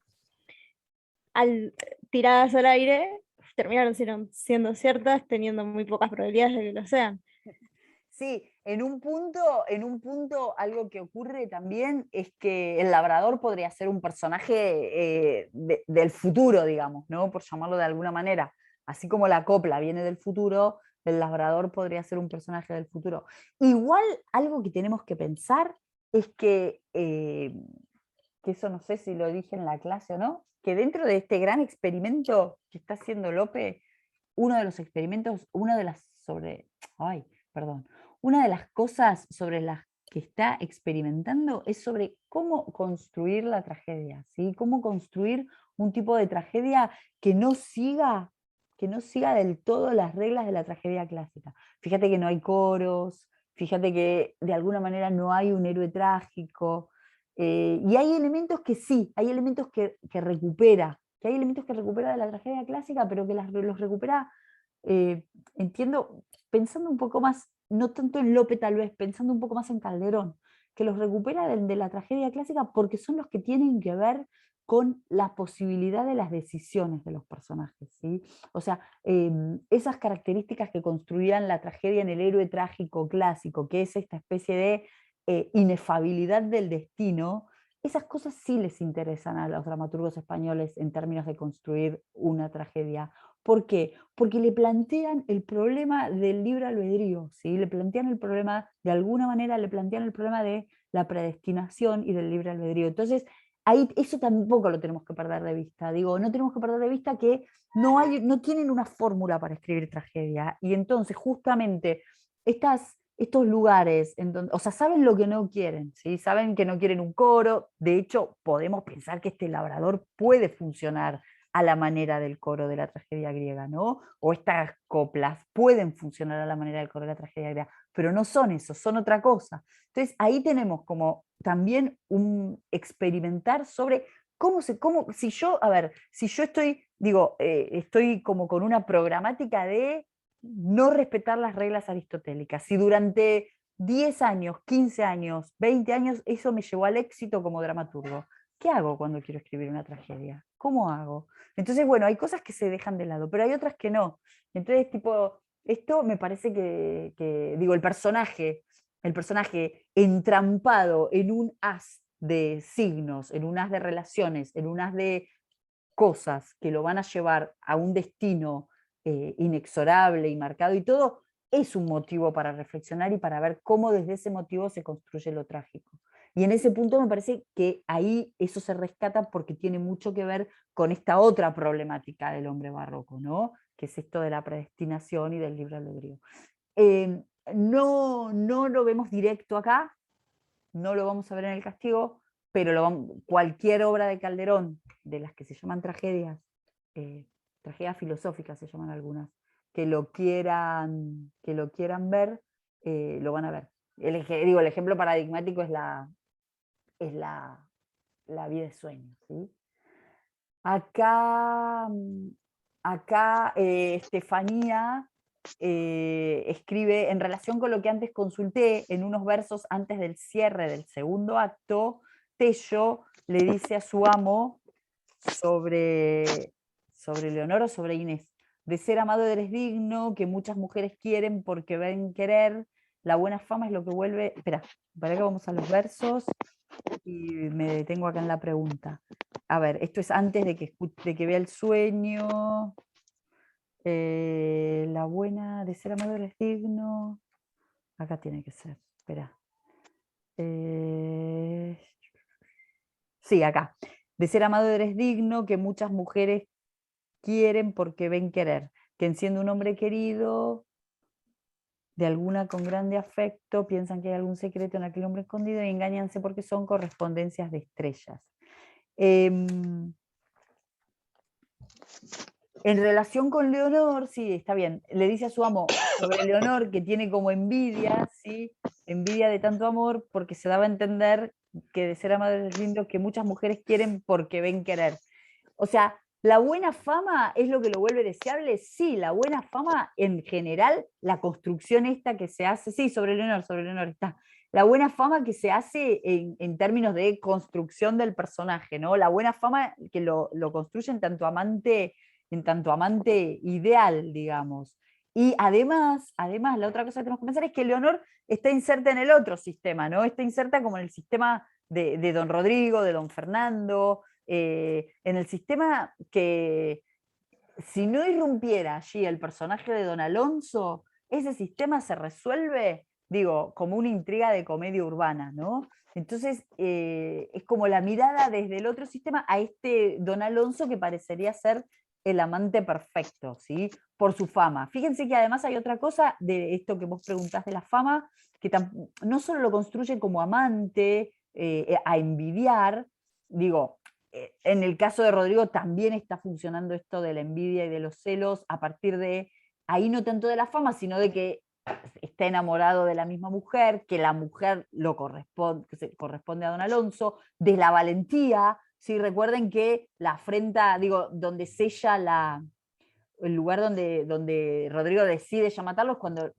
tiradas al aire, terminaron siendo ciertas, teniendo muy pocas probabilidades de que lo sean. Sí, en un punto algo que ocurre también es que el labrador podría ser un personaje del futuro, digamos, ¿no? Por llamarlo de alguna manera. Así como la copla viene del futuro, el labrador podría ser un personaje del futuro. Igual algo que tenemos que pensar es que eso no sé si lo dije en la clase o no, que dentro de este gran experimento que está haciendo Lope, uno de los experimentos, una de las ay, perdón, una de las cosas sobre las que está experimentando es sobre cómo construir la tragedia, ¿sí? Cómo construir un tipo de tragedia que no siga del todo las reglas de la tragedia clásica. Fíjate que no hay coros, fíjate que de alguna manera no hay un héroe trágico, y hay elementos que sí, hay elementos que recupera, que hay elementos que recupera de la tragedia clásica, pero que los recupera, entiendo, pensando un poco más, no tanto en Lope tal vez, pensando un poco más en Calderón, que los recupera de la tragedia clásica porque son los que tienen que ver con la posibilidad de las decisiones de los personajes, ¿sí? O sea, esas características que construían la tragedia en el héroe trágico clásico, que es esta especie de inefabilidad del destino, esas cosas sí les interesan a los dramaturgos españoles en términos de construir una tragedia. ¿Por qué? Porque le plantean el problema del libre albedrío, ¿sí? Le plantean el problema, de alguna manera le plantean el problema de la predestinación y del libre albedrío. Entonces, ahí eso tampoco lo tenemos que perder de vista. Digo, no tenemos que perder de vista que no tienen una fórmula para escribir tragedia, y entonces justamente estos lugares, en donde, o sea, saben lo que no quieren, ¿sí? Saben que no quieren un coro. De hecho, podemos pensar que este labrador puede funcionar a la manera del coro de la tragedia griega, ¿no? O estas coplas pueden funcionar a la manera del coro de la tragedia griega, pero no son eso, son otra cosa. Entonces ahí tenemos como también un experimentar sobre si yo, a ver, si yo estoy, digo, estoy como con una programática de no respetar las reglas aristotélicas. Si durante 10 años, 15 años, 20 años, eso me llevó al éxito como dramaturgo, ¿qué hago cuando quiero escribir una tragedia? ¿Cómo hago? Entonces, bueno, hay cosas que se dejan de lado, pero hay otras que no. Entonces, tipo, esto me parece digo, el personaje entrampado en un haz de signos, en un haz de relaciones, en un haz de cosas que lo van a llevar a un destino inexorable y marcado y todo, es un motivo para reflexionar y para ver cómo desde ese motivo se construye lo trágico. Y en ese punto me parece que ahí eso se rescata porque tiene mucho que ver con esta otra problemática del hombre barroco, ¿no? Que es esto de la predestinación y del libre albedrío. No lo vemos directo acá, no lo vamos a ver en El Castigo, pero cualquier obra de Calderón, de las que se llaman tragedias, tragedias filosóficas se llaman algunas, que lo quieran ver, lo van a ver. El ejemplo paradigmático es la vida de sueño, ¿sí? Acá Estefanía escribe, en relación con lo que antes consulté, en unos versos antes del cierre del segundo acto, Tello le dice a su amo sobre Leonor o sobre Inés: de ser amado eres digno, que muchas mujeres quieren porque ven querer, la buena fama es lo que vuelve... Espera, para que vamos a los versos y me detengo acá en la pregunta. A ver, esto es antes de que vea el sueño. La buena, de ser amado eres digno. Acá tiene que ser, espera. Sí, acá. De ser amado eres digno, que muchas mujeres quieren porque ven querer. Que siendo un hombre querido, de alguna con grande afecto, piensan que hay algún secreto en aquel hombre escondido y engáñanse porque son correspondencias de estrellas. En relación con Leonor, sí, está bien. Le dice a su amo sobre Leonor que tiene como envidia, ¿sí? Envidia de tanto amor, porque se daba a entender que de ser amado es lindo, que muchas mujeres quieren porque ven querer. O sea, ¿la buena fama es lo que lo vuelve deseable? Sí, la buena fama en general, la construcción esta que se hace, sí, sobre Leonor está. La buena fama que se hace en términos de construcción del personaje, ¿no? La buena fama que lo construye en tanto amante ideal, digamos. Y además, la otra cosa que tenemos que pensar es que Leonor está inserta en el otro sistema, ¿no? Está inserta como en el sistema de don Rodrigo, de don Fernando, en el sistema que, si no irrumpiera allí el personaje de don Alonso, ese sistema se resuelve, digo, como una intriga de comedia urbana, ¿no? Entonces, es como la mirada desde el otro sistema a este don Alonso que parecería ser el amante perfecto, ¿sí? Por su fama. Fíjense que además hay otra cosa de esto que vos preguntás de la fama, que no solo lo construye como amante, a envidiar, digo, en el caso de Rodrigo también está funcionando esto de la envidia y de los celos a partir de, ahí no tanto de la fama, sino de que está enamorado de la misma mujer, que la mujer corresponde a don Alonso, de la valentía. ¿Sí? Recuerden que la afrenta, digo, donde sella el lugar donde Rodrigo decide ya matarlo es cuando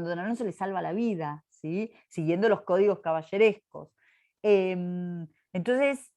don Alonso le salva la vida, ¿sí? Siguiendo los códigos caballerescos. Entonces,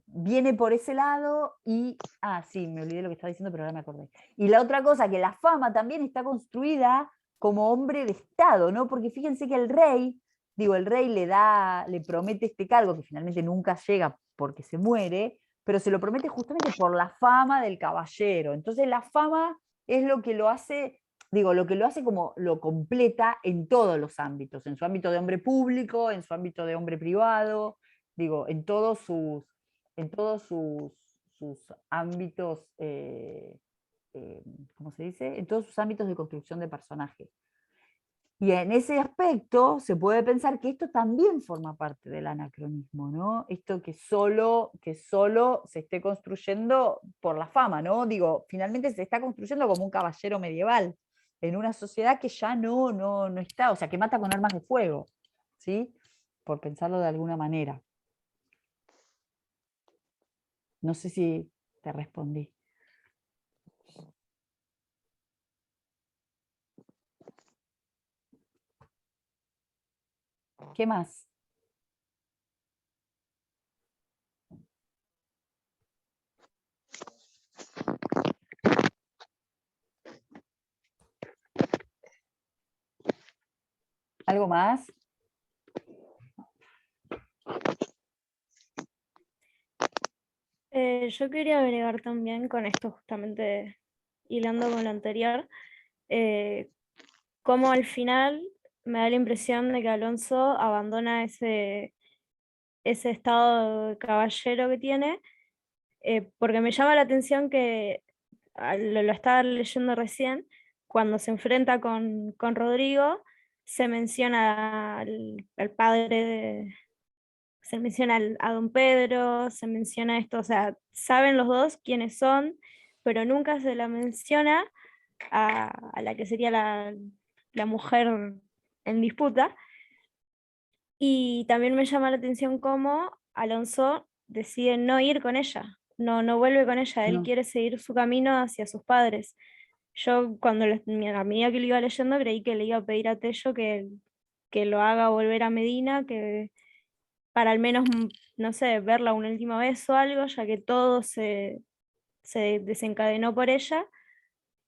viene por ese lado y... Ah, sí, me olvidé lo que estaba diciendo, pero ahora me acordé. Y la otra cosa, que la fama también está construida como hombre de Estado, ¿no? Porque fíjense que el rey le promete este cargo, que finalmente nunca llega porque se muere, pero se lo promete justamente por la fama del caballero. Entonces la fama es lo que lo hace, lo que lo hace como lo completa en todos los ámbitos, en su ámbito de hombre público, en su ámbito de hombre privado, en todos sus ámbitos, ¿cómo se dice? En todos sus ámbitos de construcción de personaje. Y en ese aspecto se puede pensar que esto también forma parte del anacronismo, ¿no? Esto que solo se esté construyendo por la fama, ¿no? Digo, finalmente se está construyendo como un caballero medieval, en una sociedad que ya no está, o sea, que mata con armas de fuego, ¿sí? Por pensarlo de alguna manera. No sé si te respondí. ¿Qué más? ¿Algo más? Yo quería agregar también con esto, justamente hilando con lo anterior, cómo al final me da la impresión de que Alonso abandona ese estado de caballero que tiene, porque me llama la atención que lo estaba leyendo recién, cuando se enfrenta con Rodrigo, se menciona al padre se menciona a don Pedro, se menciona esto, o sea, saben los dos quiénes son, pero nunca se la menciona a la que sería la mujer en disputa. Y también me llama la atención cómo Alonso decide no ir con ella, no vuelve con ella, él No. quiere seguir su camino hacia sus padres. Yo cuando a medida que lo iba leyendo creí que le iba a pedir a Tello que lo haga volver a Medina, que para al menos, no sé, verla una última vez o algo, ya que todo se desencadenó por ella,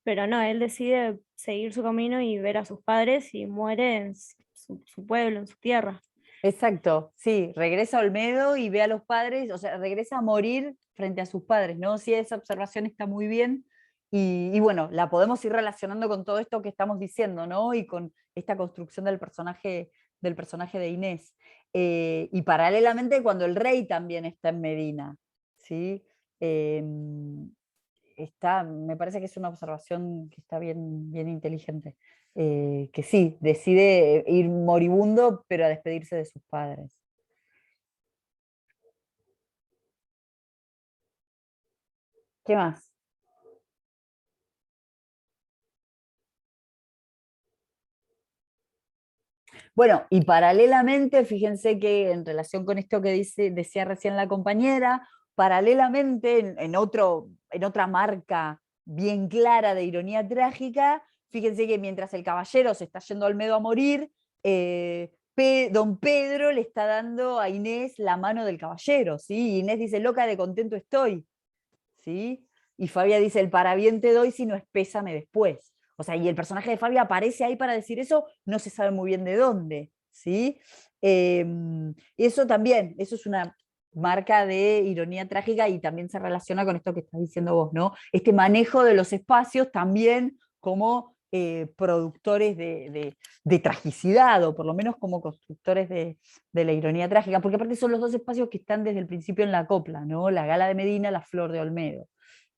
pero no, él decide seguir su camino y ver a sus padres y muere en su pueblo, en su tierra. Exacto, sí, regresa a Olmedo y ve a los padres, o sea, regresa a morir frente a sus padres, ¿no? Sí, esa observación está muy bien y bueno, la podemos ir relacionando con todo esto que estamos diciendo, ¿no? Y con esta construcción del personaje de Inés. Y paralelamente cuando el rey también está en Medina, ¿sí? Me parece que es una observación que está bien, bien inteligente. Que sí, decide ir moribundo, pero a despedirse de sus padres. ¿Qué más? Bueno, y paralelamente, fíjense que en relación con esto que decía recién la compañera, paralelamente en otra marca bien clara de ironía trágica, fíjense que mientras el caballero se está yendo a Olmedo a morir, don Pedro le está dando a Inés la mano del caballero, ¿sí? Y Inés dice, loca de contento estoy, ¿sí? Y Fabia dice, el parabién te doy si no es pésame después. O sea, y el personaje de Fabia aparece ahí para decir eso, no se sabe muy bien de dónde, ¿sí? Eso también, eso es una marca de ironía trágica y también se relaciona con esto que estás diciendo vos, ¿no? Este manejo de los espacios también como productores de tragicidad, o por lo menos como constructores de la ironía trágica, porque aparte son los dos espacios que están desde el principio en la copla, ¿no? La Gala de Medina, la Flor de Olmedo.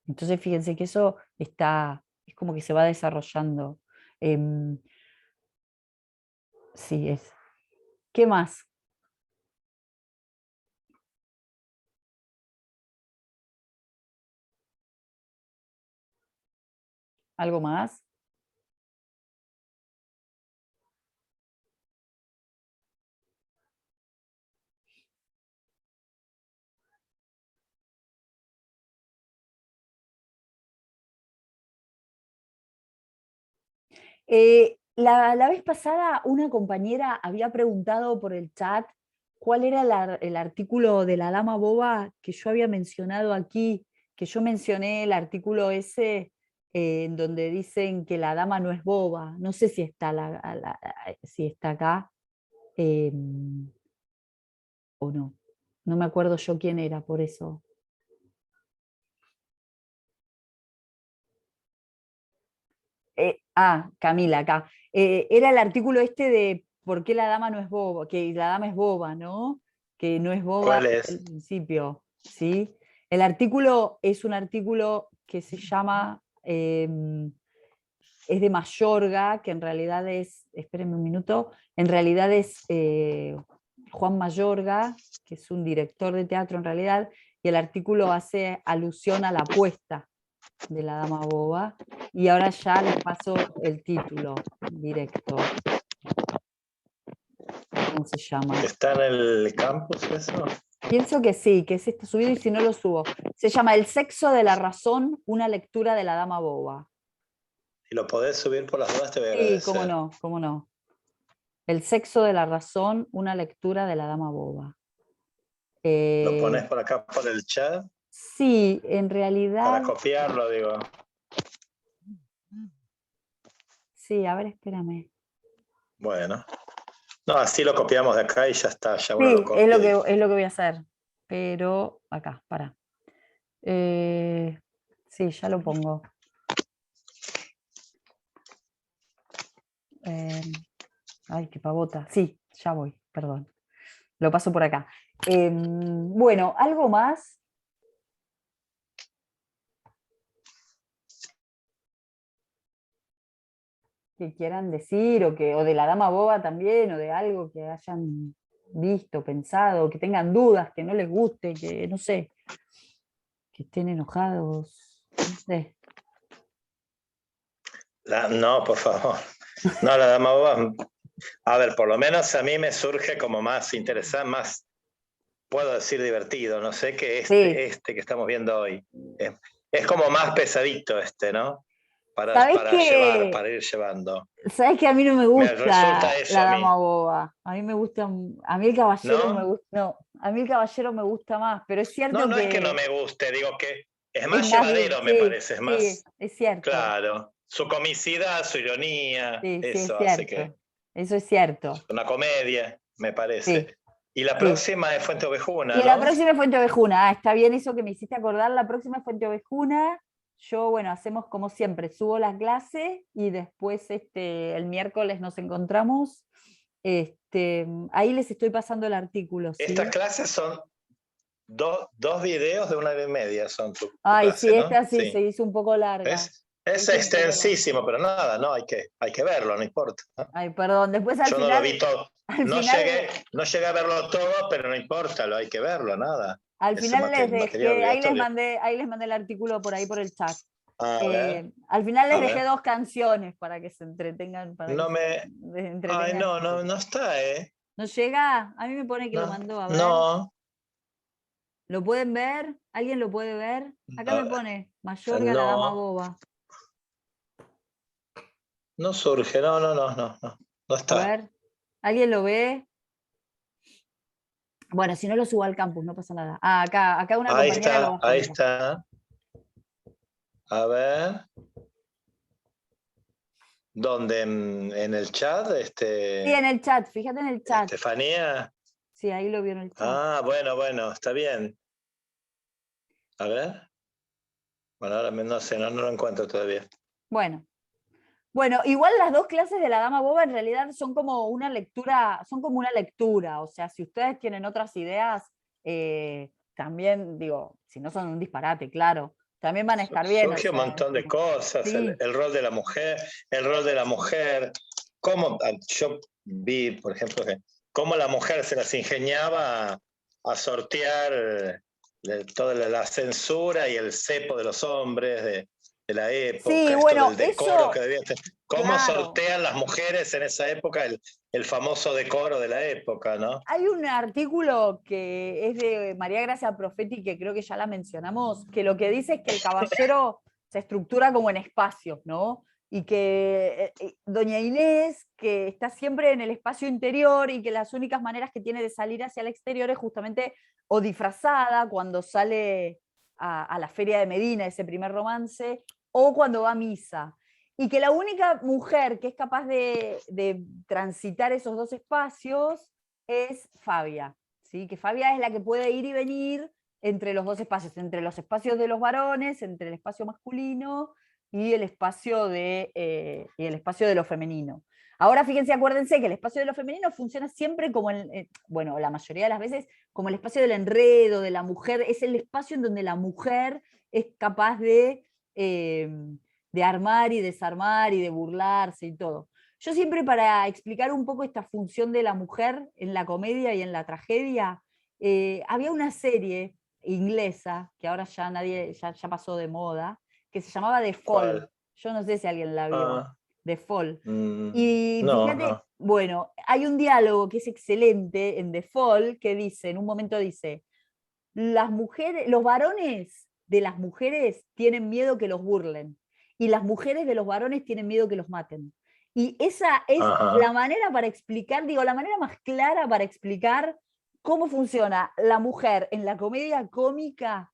Entonces fíjense que eso es como que se va desarrollando. Sí, es. ¿Qué más? ¿Algo más? La vez pasada una compañera había preguntado por el chat cuál era el artículo de la Dama Boba que yo había mencionado aquí, que yo mencioné el artículo ese en donde dicen que la dama no es boba. No sé si está, si está acá o no. No me acuerdo yo quién era, por eso. Camila, acá. Era el artículo este de por qué la dama no es boba, que la dama es boba, ¿no? Que no es boba ¿Cuál desde es? el principio, ¿sí? El artículo es un artículo que se llama, es de Mayorga, que en realidad es, espérenme un minuto, en realidad es Juan Mayorga, que es un director de teatro en realidad, y el artículo hace alusión a la apuesta de la Dama Boba, y ahora ya les paso el título directo. ¿Cómo se llama? ¿Está en el campus eso? Pienso que sí, que es este subido y si no lo subo. Se llama El sexo de la razón, una lectura de la Dama Boba. Si lo podés subir por las dudas, te voy a Sí, agradecer. cómo no, cómo no. El sexo de la razón, una lectura de la Dama Boba. ¿Lo pones por acá por el chat? Sí, en realidad. Para copiarlo, digo. Sí, a ver, espérame. Bueno. No, así lo copiamos de acá y ya está. Ya uno Sí, lo copia. es lo que voy a hacer. Pero acá, para. Sí, ya lo pongo. Ay, qué pavota. Sí, ya voy, perdón. Lo paso por acá. Bueno, ¿algo más? Que quieran decir, o de la Dama Boba también, o de algo que hayan visto, pensado, que tengan dudas, que no les guste, que no sé, que estén enojados, no sé. No, por favor. No, la Dama Boba. A ver, por lo menos a mí me surge como más interesante, más puedo decir divertido, no sé, que Sí. este que estamos viendo hoy. Es como más pesadito ¿no? ¿Sabés Para qué? llevar, para ir llevando. Sabes que a mí no me Me resulta gusta eso la a mí. dama boba. A mí me gusta, a mí el caballero ¿No? me gusta, no, a mí el caballero me gusta más, pero es cierto No que es que no me guste, digo que es es más más, llevadero, me sí, parece, es sí, más es cierto, claro. Su comicidad, su ironía, sí, sí, es eso hace que cierto, eso es cierto, una comedia, me sí, parece. Y la sí. próxima es Fuente Ovejuna, Y la ¿no? próxima es Fuente Ovejuna, está bien eso que me hiciste acordar, la próxima es Fuente Ovejuna. Yo, bueno, hacemos como siempre, subo las clases y después el miércoles nos encontramos. Ahí les estoy pasando el artículo, ¿sí? Estas clases son dos videos de 1 hora y media, son tu Ay, clase, sí, ¿no? esta sí, se hizo un poco larga. Es Se hizo un poco larga. extensísimo, pero nada, no, hay que verlo, no importa. Ay, perdón, después al Yo final. no lo vi todo. Al No final, llegué a verlo todo, pero no importa, hay que verlo, nada. al Ese final les material dejé, obligatorio. ahí les mandé el artículo por ahí por el chat. A ver, Al final les a dejé ver. 2 canciones para que se entretengan, para No que me. se Ay, entretengan. no está, ¿eh? ¿No llega? A mí me pone que lo No, mandó, a ver. no. ¿Lo pueden ver? ¿Alguien lo puede ver? Acá A me ver, pone Mayorga, la dama boba. no surge, no A está. ver, ¿alguien lo ve? Bueno, si no lo subo al campus, no pasa nada. Ah, acá una Ahí compañera lo está, bajó. ahí Mira. está. A ver. ¿Dónde? ¿En el chat? Sí, en el chat, fíjate en el chat. Estefanía. Sí, ahí lo vio en el chat. Ah, bueno, está bien. A ver. Bueno, ahora no sé, no lo encuentro todavía. Bueno, igual las 2 clases de la dama boba en realidad son como una lectura, o sea, si ustedes tienen otras ideas, también, digo, si no son un disparate, claro, también van a estar bien. Surge un montón de cosas, sí. el rol de la mujer, cómo yo vi, por ejemplo, cómo la mujer se las ingeniaba a sortear toda la censura y el cepo de los hombres de la época, Sí, esto bueno, del decoro eso, que debían tener. ¿Cómo claro. sortean las mujeres en esa época el famoso decoro de la época, ¿no? Hay un artículo que es de María Gracia Profetti, que creo que ya la mencionamos, que lo que dice es que el caballero se estructura como en espacios, ¿no? Y que doña Inés, que está siempre en el espacio interior y que las únicas maneras que tiene de salir hacia el exterior es justamente o disfrazada cuando sale a la Feria de Medina, ese primer romance, o cuando va a misa. Y que la única mujer que es capaz de transitar esos 2 espacios es Fabia, ¿sí? Que Fabia es la que puede ir y venir entre los 2 espacios, entre los espacios de los varones, entre el espacio masculino y el espacio de lo femenino. Ahora fíjense, acuérdense que el espacio de lo femenino funciona siempre como, bueno, la mayoría de las veces, como el espacio del enredo, de la mujer, es el espacio en donde la mujer es capaz de armar y desarmar y de burlarse y todo. Yo siempre, para explicar un poco esta función de la mujer en la comedia y en la tragedia, había una serie inglesa, que ahora ya ya pasó de moda, que se llamaba The Fall. ¿Cuál? Yo no sé si alguien la vio. The Fall. Y No, fíjate, bueno, hay un diálogo que es excelente en The Fall que dice, en un momento dice, las mujeres, los varones de las mujeres tienen miedo que los burlen y las mujeres de los varones tienen miedo que los maten. Y esa es la manera para explicar, digo, la manera más clara para explicar cómo funciona la mujer en la comedia cómica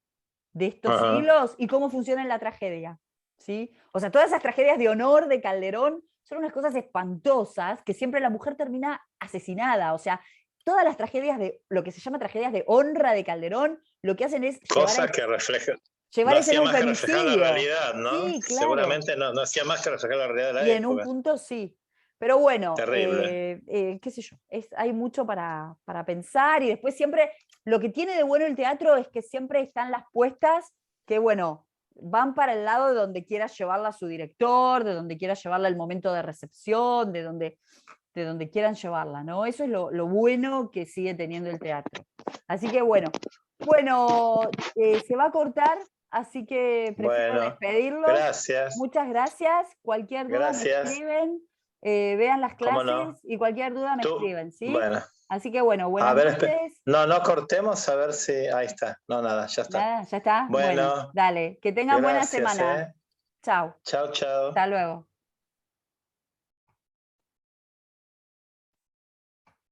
de estos siglos y cómo funciona en la tragedia, ¿sí? O sea, todas esas tragedias de honor de Calderón son unas cosas espantosas que siempre la mujer termina asesinada, o sea, todas las tragedias de lo que se llama tragedias de honra de Calderón, lo que hacen es cosas que reflejan. llevar No ese hacía un más que reflejar la femicidio. realidad, ¿no? Sí, claro. Seguramente no hacía más que reflejar la realidad de la Y época. en un punto sí. Pero bueno, Terrible. qué sé yo, hay mucho para pensar y después siempre, lo que tiene de bueno el teatro es que siempre están las puestas que, bueno, van para el lado de donde quiera llevarla su director, de donde quiera llevarla el momento de recepción, de donde quieran llevarla, ¿no? Eso es lo bueno que sigue teniendo el teatro. Así que bueno, se va a cortar, así que prefiero despedirlos. Gracias. Muchas gracias. Cualquier duda me escriben, vean las clases y cualquier duda me escriben, ¿sí? Bueno, Así que bueno, A buenas ver, noches. no cortemos, a ver si... Ahí está. No, nada, ya está. Nada, ¿ya está? Bueno, dale. Que tengan buena gracias, semana. Chao. Chao, chao. Hasta luego.